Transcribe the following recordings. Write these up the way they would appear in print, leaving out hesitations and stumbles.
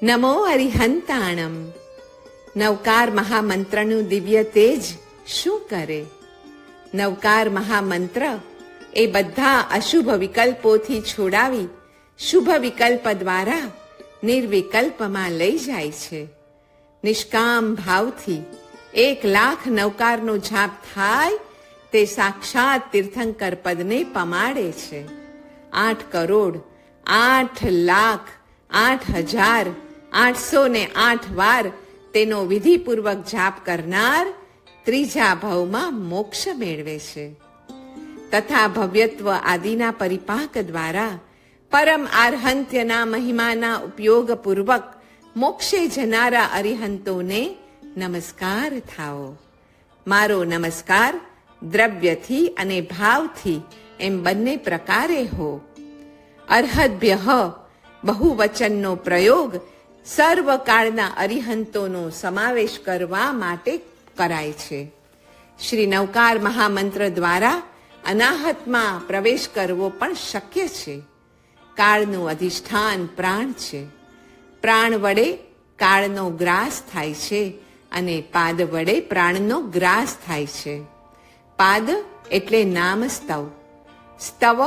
નમો અરિહંતાણમ. નવકાર મહામંત્રનું દિવ્ય તેજ શું કરે? નવકાર મહામંત્ર એ બધા અશુભ વિકલ્પોથી છોડાવી શુભ વિકલ્પ દ્વારા નિર્વિકલ્પમાં લઈ જાય છે. નિષ્કામ ભાવથી 1,00,000 નવકારનો જાપ થાય તે સાક્ષાત તીર્થંકર પદને પમાડે છે. 8 કરોડ 8,08,808 વાર તેનો વિધિપૂર્વક જાપ કરનાર ત્રીજા ભાવમાં મોક્ષ મેળવે છે. તથા ભવ્યત્વ આદિના પરિપાક દ્વારા પરમ આર્હંત્યના મહિમાના ઉપયોગપૂર્વક મોક્ષે જનારા અરિહંતોને નમસ્કાર થાઓ. મારો નમસ્કાર દ્રવ્યથી અને ભાવથી એમ બંને પ્રકારે હો. અર્હદ્ભ્ય બહુવચનનો પ્રયોગ સર્વકાળના અરિહંતોનો સમાવેશ કરવા માટે કરાય છે. શ્રી નવકાર મહામંત્ર દ્વારા અનાહતમાં પ્રવેશ કરવો પણ શક્ય છે. કાળનું અધિષ્ઠાન પ્રાણ છે. પ્રાણ વડે કાળનો ગ્રાસ થાય છે અને પાદ વડે પ્રાણનો ગ્રાસ થાય છે. પાદ એટલે નામ સ્તવ. સ્તવ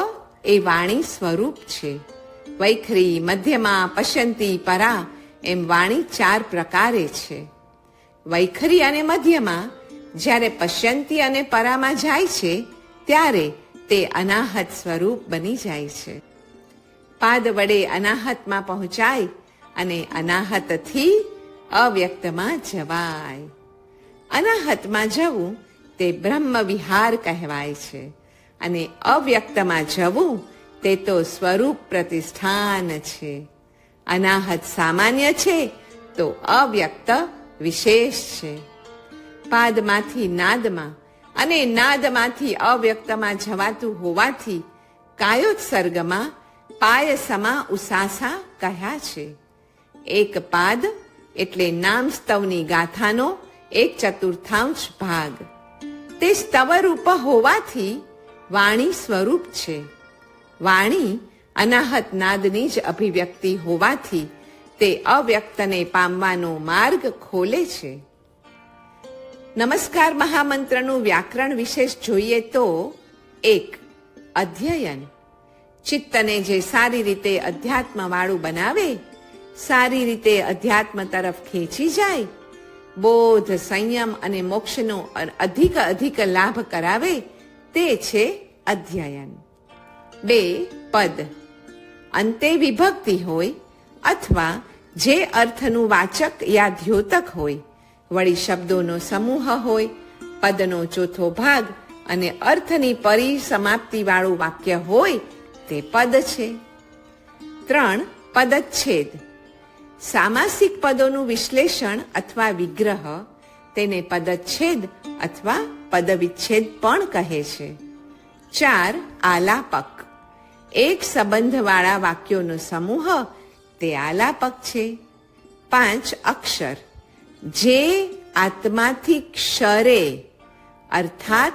એ વાણી સ્વરૂપ છે. વૈખરી, મધ્યમાં, પશ્યંતી, પરા એમ વાણી 4 પ્રકારે છે. વૈખરી અને મધ્યમાં જ્યારે પશ્યંતી અને પરામાં જાય છે ત્યારે તે અનાહત સ્વરૂપ બની જાય છે. પાદ વડે અનાહતમાં પહોંચાય અને અનાહતથી અવ્યક્તમાં જવાય. અનાહતમાં જવું તે બ્રહ્મ વિહાર કહેવાય છે અને અવ્યક્તમાં જવું તે તો સ્વરૂપ પ્રતિષ્ઠાન છે. અનાહત સામાન્ય છે તો અવ્યક્ત વિશેષ છે. પાદમાંથી નાદમાં અને નાદમાંથી અવ્યક્તમાં જવાતું હોવાથી કાયોત્સર્ગમાં પાયસમાં ઉસાસા કહ્યા છે. એક પાદ એટલે નામ સ્તવની ગાથાનો 1/4 ભાગ. તે સ્તવરૂપ હોવાથી વાણી સ્વરૂપ છે. વાણી અનાહત નાદની જ અભિવ્યક્તિ હોવાથી તે અવ્યક્તને પામવાનો માર્ગ ખોલે છે. નમસ્કાર મહામંત્રનું વ્યાકરણ વિશેષ જોઈએ તો 1. અધ્યયન. ચિત્તને જે સારી રીતે અધ્યાત્મવાળું બનાવે, સારી રીતે અધ્યાત્મ તરફ ખેંચી જાય, બોધ, સંયમ અને મોક્ષનો અધિક લાભ કરાવે તે છે અધ્યયન. 2. પદ. અંતે વિભક્તિ હોય અથવા જે અર્થનું વાચક યા દ્યોતક હોય, વળી શબ્દોનો સમૂહ હોય, પદનો ચોથો ભાગ અને અર્થની પરિસમાપ્તિવાળું વાક્ય હોય તે પદ છે. 3. પદચ્છેદ. સામાસિક પદોનું વિશ્લેષણ અથવા વિગ્રહ તેને પદચ્છેદ અથવા પદવિચ્છેદ પણ કહે છે. 4. આલાપક. એક સંબંધવાળા વાક્યોનો સમૂહ તે આલાપક છે. 5. અક્ષર. જે આત્માથી ક્ષરે અર્થાત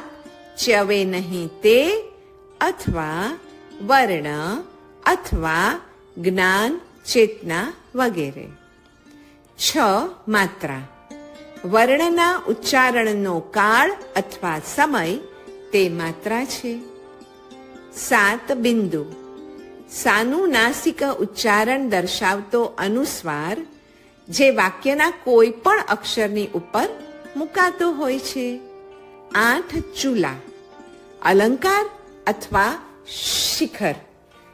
ચ્યવે નહીં તે અથવા વર્ણ અથવા જ્ઞાન, ચેતના વગેરે. 6. માત્રા. વર્ણના ઉચ્ચારણનો કાળ અથવા સમય તે માત્રા છે. 7. બિંદુ. સાનુનાસિક ઉચ્ચારણ દર્શાવતો અનુસ્વાર જે વાક્યના કોઈ પણ અક્ષરની ઉપર મુકાતો હોય છે. 8. ચૂલા. અલંકાર અથવા શિખર.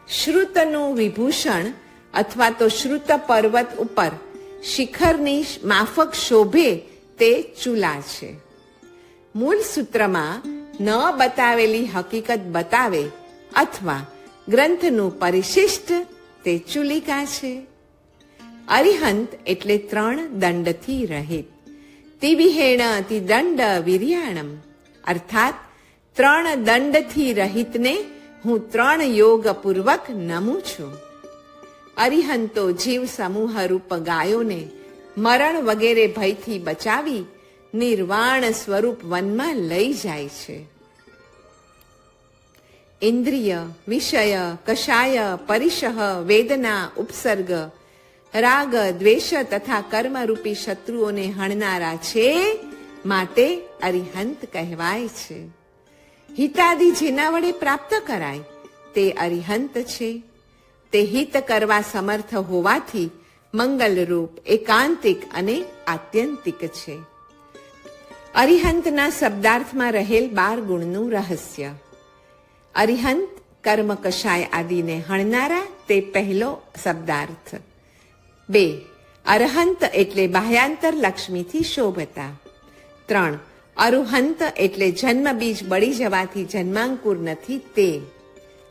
શ્રુતનું વિભૂષણ અથવા તો શ્રુત પર્વત ઉપર શિખરની માફક શોભે તે ચૂલા છે. મૂળ સૂત્રમાં ન બતાવેલી હકીકત બતાવે અથવા ગ્રંથનું પરિશિષ્ટ તે ચુલિકા છે. અરિહંત એટલે 3 દંડથી રહિત. તિવિહેણ તિદંડ વિર્યાણમ અર્થાત 3 દંડથી રહિતને હું 3 યોગપૂર્વક નમું છું. અરિહંતો જીવ સમૂહ રૂપ ગાયોને મરણ વગેરે ભયથી બચાવી નિર્વાણ સ્વરૂપ વનમાં લઈ જાય છે. ઇન્દ્રિય, વિષય, કષાય, પરિશહ, વેદના, ઉપસર્ગ રાગ દ્વેષ તથા કર્મરૂપી શત્રુઓને હણનારા છે, માટે અરિહંત કહેવાય છે. હિતાદિ જેના વડે પ્રાપ્ત કરાય તે અરિહંત છે. તે હિત કરવા સમર્થ હોવાથી મંગલરૂપ, એકાંતિક અને આત્યંતિક છે. અરિહંતના શબ્દાર્થમાં રહેલ 12 ગુણનું રહસ્ય. અરિહંત કર્મ કષાય આદિને હણનારા, તે પહેલો શબ્દાર્થ. 2. અરહંત એટલે બાહ્યાંતર લક્ષ્મીથી શોભતા. 3. અરુહંત એટલે જન્મ બીજ બળી જવાથી જન્માંકુર નથી તે.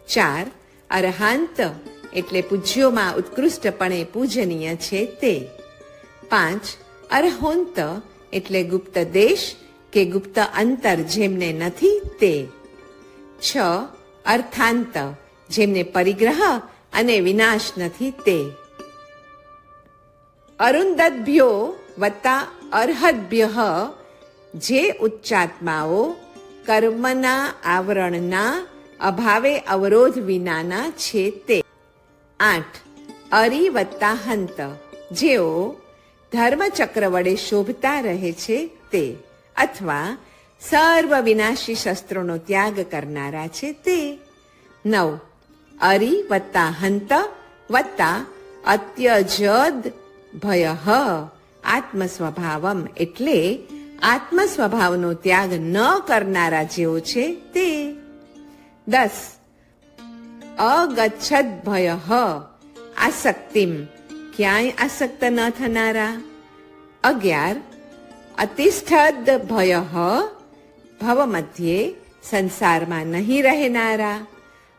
4. અરહાંત એટલે પૂજ્યોમાં ઉત્કૃષ્ટપણે પૂજનીય છે તે. 5. અરહોંત એટલે ગુપ્ત દેશ કે ગુપ્ત અંતર જેમને નથી તે. 6. અર્થાંત જેમને પરિગ્રહ અને વિનાશ નથી તે. અરુંદદ્ભ્યો વત્તા અર્હદ્ભ્ય જે ઉચ્ચાત્માઓ કર્મના આવરણના અભાવે અવરોધ વિનાના છે તે. 8. અરિ વત્તા હંત જેઓ ધર્મચક્ર વડે શોભતા રહે છે તે, અથવા સર્વ વિનાશી શસ્ત્રોનો ત્યાગ કરનારા છે તે. 9. અરિ વત્તા હંત વત્તા અત્યજદ ભય આત્મ સ્વભાવમ એટલે આત્મ સ્વભાવનો ત્યાગ ન કરનારા જેઓ છે તે. 10. અગચ્છદ ભય આસક્તિમ ક્યાંય આસક્ત ન થનારા. 11. અતિષ્ઠદ ભય ભવ મધ્યે સંસારમાં નહીં રહેનારા.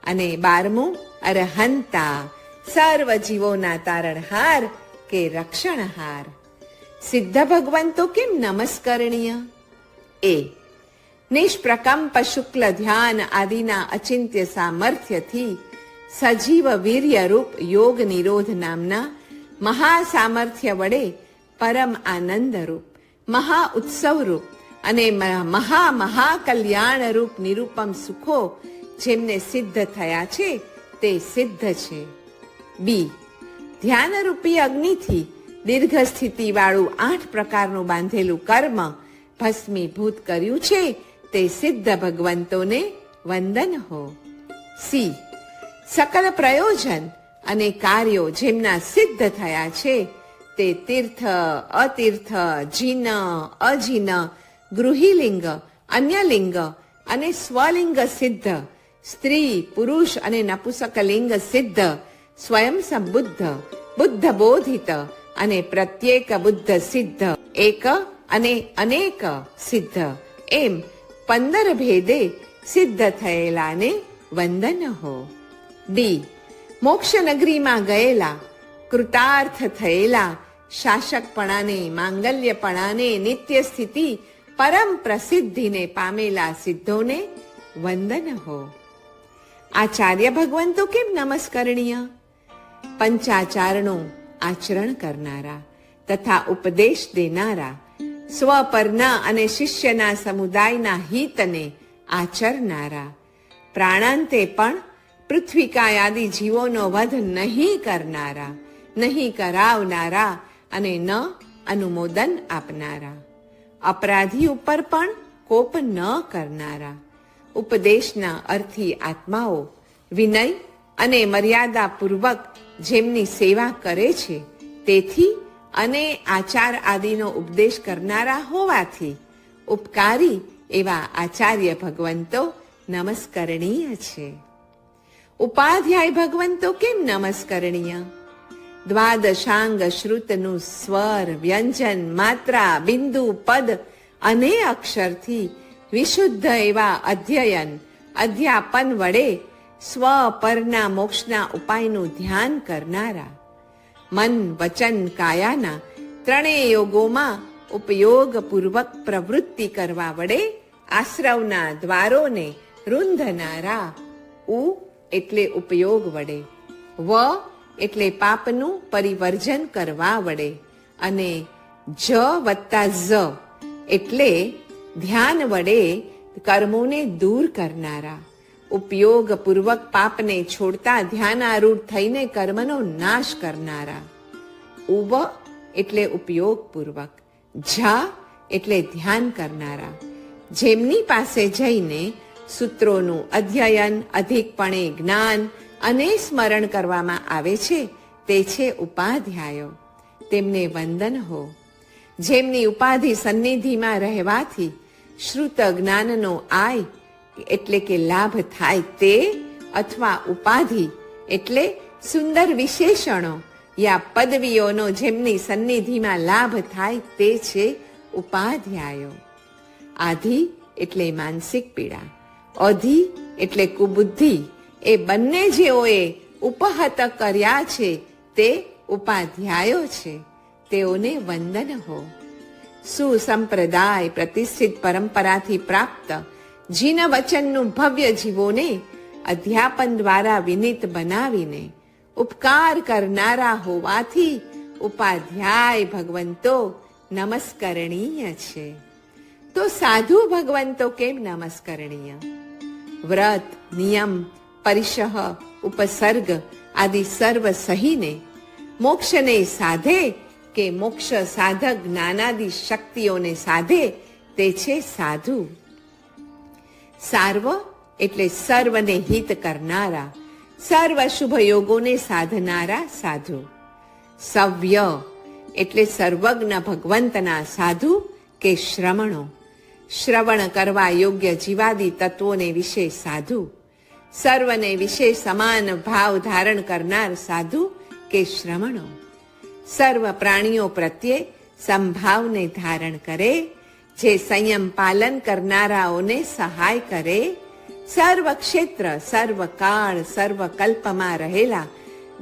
અને 12મું અરહંતા સર્વ જીવોના તારણહાર કે રક્ષણહાર. સિદ્ધ ભગવાન તો કેમ નમસ્કરણીય? એ નિષ્પ્રકંપ શુક્લ ધ્યાન આદિના અચિંત્ય સામર્થ્યથી સજીવ વીર્યરૂપ યોગ નિરોધ નામના મહાસામર્થ્ય વડે પરમ આનંદરૂપ, મહા ઉત્સવરૂપ અને મહાકલ્યાણરૂપ નિરૂપમ સુખો જેમને સિદ્ધ થયા છે તે સિદ્ધ છે. બી. ધ્યાનરૂપી અગ્નિથી દીર્ઘ સ્થિતિ વાળું 8 પ્રકારનું બાંધેલું કર્મ ભસ્મીભૂત કર્યું છે તે સિદ્ધ ભગવંતોને વંદન હો. સી. સકલ પ્રયોજન અને કાર્યો જેમના સિદ્ધ થયા છે તે તીર્થ, અતીર્થ, જીન, અજીન, ગૃહિલિંગ, અન્યલિંગ અને સ્વલિંગ સિદ્ધ, સ્ત્રી, પુરુષ અને નપુસકલિંગ સિદ્ધ, સ્વયં સંબુદ્ધ, બુદ્ધ બોધિત અને પ્રત્યેક બુદ્ધ સિદ્ધ, એક અને અનેક સિદ્ધ એમ 15 ભેદે સિદ્ધ થયેલાને વંદન હો. ડી. મોક્ષ નગરીમાં ગયેલા, કૃતાર્થ થયેલા, શાસકપણાને, માંગલ્યપણાને, નિત્ય સ્થિતિ, પરમ પ્રસિદ્ધિને પામેલા સિદ્ધોને વંદન હો. આચાર્ય ભગવાન તો કેમ નમસ્કરણીય? પંચાચારનું આચરણ કરનારા તથા ઉપદેશ દેનારા, સ્વપરના અને શિષ્યના સમુદાયના હિતને આચરનારા, પ્રાણાંતે પણ પૃથ્વીકાયાદિ જીવોનો વધ નહીં કરનારા, નહીં કરાવનારા અને ન અનુમોદન આપનારા, અપરાધી ઉપર પણ કોપ ન કરનારા, ઉપદેશના અર્થી આત્માઓ વિનય અને મર્યાદાપૂર્વક જેમની સેવા કરે છે તેથી અને આચાર આદિનો ઉપદેશ કરનારા હોવાથી ઉપકારી એવા આચાર્ય ભગવંતો નમસ્કરણીય છે. ઉપાધ્યાય ભગવંતો કેમ નમસ્કરણીય? દ્વાદશાંગ શ્રુતનું સ્વર, વ્યંજન, માત્રા, બિંદુ, પદ અને અક્ષરથી વિશુદ્ધ એવા અધ્યયન, અધ્યાપન વડે સ્વ પરના મોક્ષના ઉપાયનું ધ્યાન કરનારા, મન, વચન, કાયાના 3 યોગોમાં ઉપયોગપૂર્વક પ્રવૃત્તિ કરવા વડે આશ્રવના દ્વારોને રૂંધનારા. ઉ એટલે ઉપયોગ વડે, વ એટલે પાપનું પરિવર્જન કરવા વડે અને જ વત્તા ઝ એટલે ધ્યાન વડે કર્મોને દૂર કરનારા, ઉપયોગપૂર્વક પાપને છોડતા ધ્યાનારૂઢ થઈને કર્મનો નાશ કરનારા. ઉવ એટલે ઉપયોગપૂર્વક, ઝ એટલે ધ્યાન કરનારા, જેમની પાસે જઈને સૂત્રોનું અધ્યયન, અધિકપણે જ્ઞાન અને સ્મરણ કરવામાં આવે છે તે છે ઉપાધ્યાયો. તેમને વંદન હો. જેમની ઉપાધિ સન્નિધિમાં રહેવાથી શ્રુત જ્ઞાનનો આય એટલે કે લાભ થાય તે, અથવા ઉપાધિ એટલે સુંદર વિશેષણો યા પદવીઓનો જેમની સન્નિધિમાં લાભ થાય તે છે ઉપાધ્યાયો. આધિ એટલે માનસિક પીડા, અધિ એટલે કુબુદ્ધિ, એ બંને જેઓએ ઉપહત કર્યા છે તે ઉપાધ્યાયો છે. તેઓને વંદન હો. સુસંપ્રદાય પ્રતિષ્ઠિત પરંપરાથી પ્રાપ્ત જીન વચનનું ભવ્ય જીવોને અધ્યાપન દ્વારા વિનિત બનાવીને ઉપકાર કરનારા હોવાથી ઉપાધ્યાય ભગવંતો નમસ્કરણીય છે. તો સાધુ ભગવંતો કેમ નમસ્કરણીય? વ્રત, નિયમ, પરિશહ, ઉપસર્ગ આદિ સર્વ સહીને મોક્ષને સાધે કે મોક્ષ સાધક જ્ઞાનાદિ શક્તિઓને સાધે તે છે સાધુ. સાર્વ એટલે સર્વને હિત કરનારા, સર્વ શુભ યોગોને સાધનારા સાધુ. સવ્ય એટલે સર્વજ્ઞ ભગવંતના સાધુ કે શ્રમણો, શ્રવણ કરવા યોગ્ય જીવાદી તત્વોને વિશે સાધુ. સર્વને વિશે સમાન ભાવ ધારણ કરનાર સાધુ કે શ્રમણો. સર્વ પ્રાણીઓ પ્રત્યે સંભાવને ધારણ કરે, જે સંયમ પાલન કરનારાઓને સહાય કરે, સર્વ ક્ષેત્ર, સર્વ કાળ, સર્વ કલ્પમાં રહેલા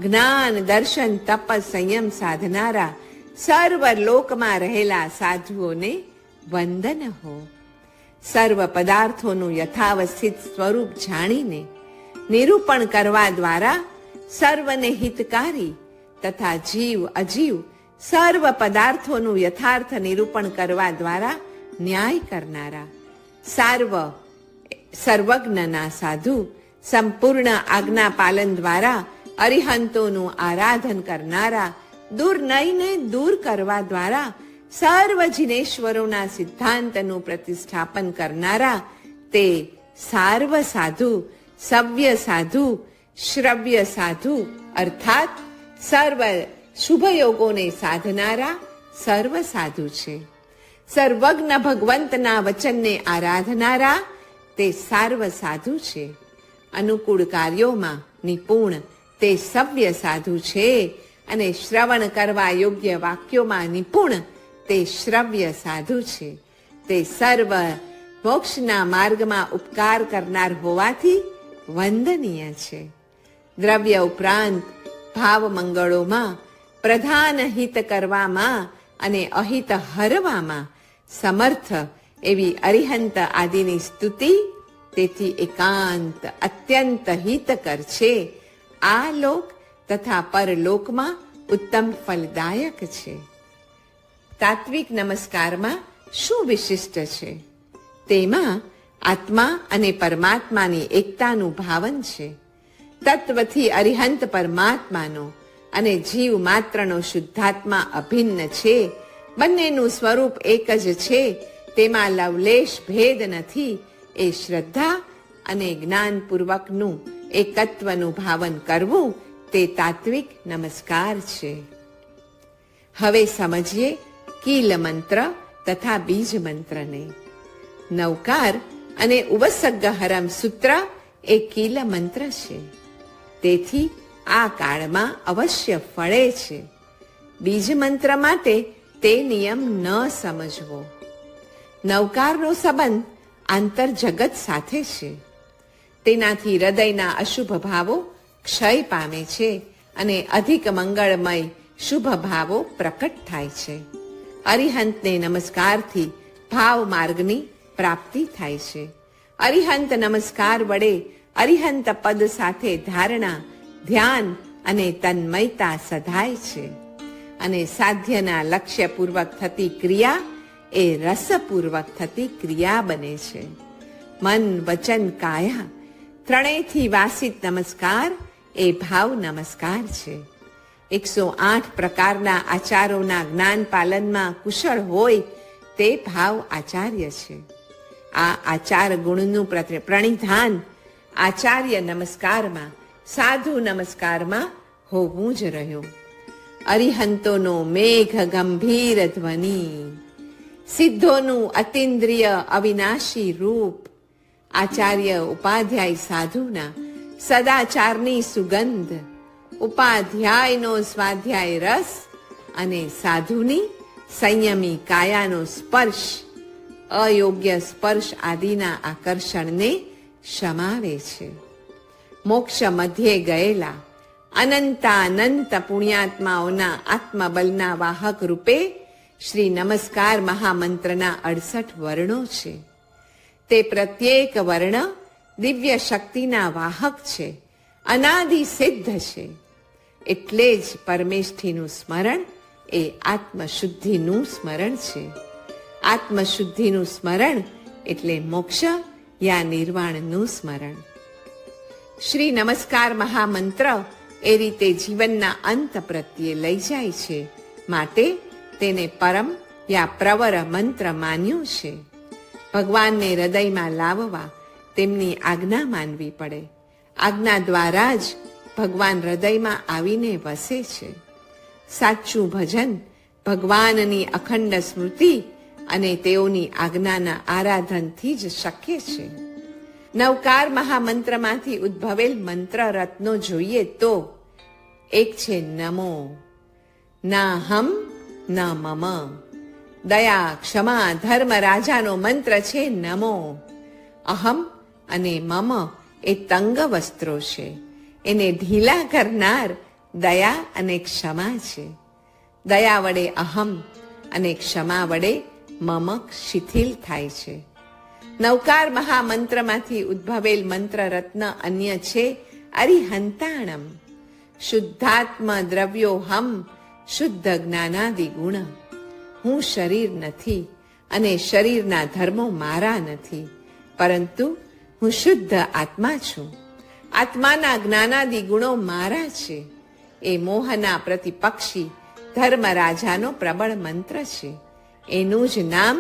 જ્ઞાન, દર્શન, તપ, સંયમ સાધનારા સર્વ લોકમાં રહેલા સાધુઓને વંદન હો. સર્વ પદાર્થોનું યથાવસ્થિત સ્વરૂપ જાણીને નિરૂપણ કરવા દ્વારા સર્વને હિતકારી તથા જીવ અજીવ સર્વ પદાર્થોનું યથાર્થ નિરૂપણ કરવા દ્વારા ન્યાય કરનારા સર્વજ્ઞના સાધુ, સંપૂર્ણ આજ્ઞા પાલન દ્વારા અરિહંતોનું આરાધન કરનારા, દુર્નયને દૂર કરવા દ્વારા સર્વ જીનેશ્વરોના સિદ્ધાંતનું પ્રતિષ્ઠાપન કરનારા તે સાર્વ સાધુ, સવ્ય સાધુ, શ્રવ્ય સાધુ અર્થાત સર્વ શુભયોગોને સાધનારા સર્વ સાધુ છે. સર્વજ્ઞ ભગવંતના વચનને આરાધનારા તે સર્વ સાધુ છે. અનુકૂળ કાર્યોમાં નિપુણ તે સવ્ય સાધુ છે, અને શ્રવણ કરવા યોગ્ય વાક્યોમાં નિપુણ તે શ્રવ્ય સાધુ છે. તે સર્વ મોક્ષના માર્ગમાં ઉપકાર કરનાર હોવાથી વંદનીય છે. દ્રવ્ય ઉપરાંત ભાવ મંગળોમાં પ્રધાન હિત કરવામાં અને અહિત હરવામાં સમર્થ એવી અરિહંત આદિની સ્તુતિ તેથી એકાંત અત્યંત હિતકર છે. આ લોક તથા પરલોકમાં ઉત્તમ ફલદાયક છે. તાત્વિક નમસ્કારમાં શું વિશિષ્ટ છે? તેમાં આત્મા અને પરમાત્માની એકતાનું ભાવન છે. તત્વથી અરિહંત પરમાત્માનો અને જીવ માત્રનો શુદ્ધાત્મા અભિન્ન છે. બંનેનું સ્વરૂપ એક જ છે, તેમાં લવલેશ ભેદ નથી. એ શ્રદ્ધા અને જ્ઞાનપૂર્વકનું એકત્વનું ભાવન કરવું તે તાત્વિક નમસ્કાર છે. હવે સમજીએ કીલ મંત્ર તથા બીજ મંત્રને. નવકાર અને ઉપસર્ગહરમ સૂત્ર એ કીલ મંત્ર છે, તેથી આ કાળમાં અવશ્ય ફળે છે. બીજ મંત્ર માટે તે નિયમ ન સમજવો. નવકારનો સંબંધ આંતરજગત સાથે છે. તેનાથી હૃદયના અશુભ ભાવો ક્ષય પામે છે અને અધિક મંગળમય શુભ ભાવો પ્રકટ થાય છે. અરિહંતને નમસ્કારથી ભાવ માર્ગની પ્રાપ્તિ થાય છે. અરિહંત નમસ્કાર વડે અરિહંત પદ સાથે ધારણા, ધ્યાન અને તન્મયતા સધાય છે, અને સાધ્યના લક્ષ્યપૂર્વક થતી ક્રિયા એ રસપૂર્વક થતી ક્રિયા બને છે. મન, વચન, કાયા ત્રણેયથી વાસિત નમસ્કાર એ ભાવ નમસ્કાર છે. 108 પ્રકારના આચારોના જ્ઞાન પાલનમાં કુશળ હોય તે ભાવ આચાર્ય છે. આ આચાર ગુણનું પ્રણિધાન આચાર્ય નમસ્કારમાં, સાધુ નમસ્કારમાં હોવું જ રહ્યું. અરિહંતોનો મેઘ ગંભીર ધ્વનિ, સિદ્ધોનું અતિન્દ્રિય અવિનાશી રૂપ, આચાર્ય ઉપાધ્યાય સાધુના સદાચારની સુગંધ, ઉપાધ્યાયનો સ્વાધ્યાય રસ અને સાધુની સંયમી કાયાનો સ્પર્શ અયોગ્ય સ્પર્શ આદિના આકર્ષણને શમાવે છે. મોક્ષ મધ્યે ગયેલા અનંતાનંત પુણ્યાત્માઓના આત્મબલના વાહક રૂપે શ્રી નમસ્કાર મહામંત્રના 68 વર્ણો છે. તે પ્રત્યેક વર્ણ દિવ્ય શક્તિના વાહક છે, અનાદિ સિદ્ધ છે. એટલે જ પરમેષ્ઠીનું સ્મરણ એ આત્મશુદ્ધિનું સ્મરણ છે. આત્મશુદ્ધિનું સ્મરણ એટલે મોક્ષ યા નિર્વાણનું સ્મરણ. શ્રી નમસ્કાર મહામંત્ર એ રીતે જીવનના અંત પ્રત્યે લઈ જાય છે, માટે તેને પરમ યા પ્રવર મંત્ર માન્યું છે. ભગવાનને હૃદયમાં લાવવા તેમની આજ્ઞા માનવી પડે. આજ્ઞા દ્વારા જ ભગવાન હૃદયમાં આવીને વસે છે. સાચું ભજન ભગવાનની અખંડ સ્મૃતિ અને તેઓની આજ્ઞાના આરાધનથી જ શક્ય છે. નવકાર મહામંત્રમાંથી ઉદ્ભવેલ મંત્ર રત્નો જોઈએ તો એક છે નમો, ના હમ ના મમ. દયા, ક્ષમા, ધર્મ રાજાનો મંત્ર છે નમો. અહમ અને મમ એ તંગ વસ્ત્રો છે, એને ઢીલા કરનાર દયા અને ક્ષમા છે. દયા વડે અહમ અને ક્ષમા વડે મમ શિથિલ થાય છે. નવકાર મહામંત્રમાંથી ઉદ્ભવેલ મંત્ર રત્ન અન્ય છે અરિહંતાણમ. શુદ્ધાત્મ દ્રવ્યોહમ, શુદ્ધ જ્ઞાનાદિ ગુણ. હું શરીર નથી અને શરીરના ધર્મો મારા નથી, પરંતુ હું શુદ્ધ આત્મા છું. આત્માના જ્ઞાનાદિ ગુણો મારા છે. એ મોહના પ્રતિપક્ષી ધર્મરાજાનો પ્રબળ મંત્ર છે. એનું જ નામ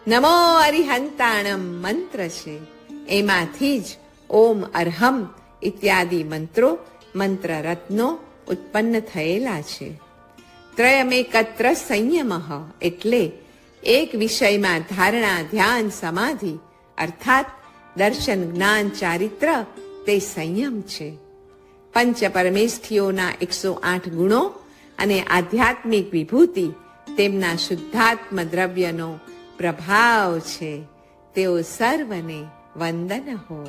નમો અરિહંતાણમ મંત્ર છે. એમાંથી જ ઓમ અર્હમ ઇત્યાદિ મંત્રો, મંત્ર રત્નો ઉત્પન્ન થયેલા છે. ત્રયમેકત્ર સંયમ એટલે એક વિષયમાં ધારણા, ધ્યાન, સમાધિ અર્થાત દર્શન, જ્ઞાન, ચારિત્ર તે સંયમ છે. પંચ પરમેષ્ઠીઓના 108 ગુણો અને આધ્યાત્મિક વિભૂતિ તેમના શુદ્ધાત્મ દ્રવ્યનો પ્રભાવ છે. તેઓ સર્વને વંદન હો.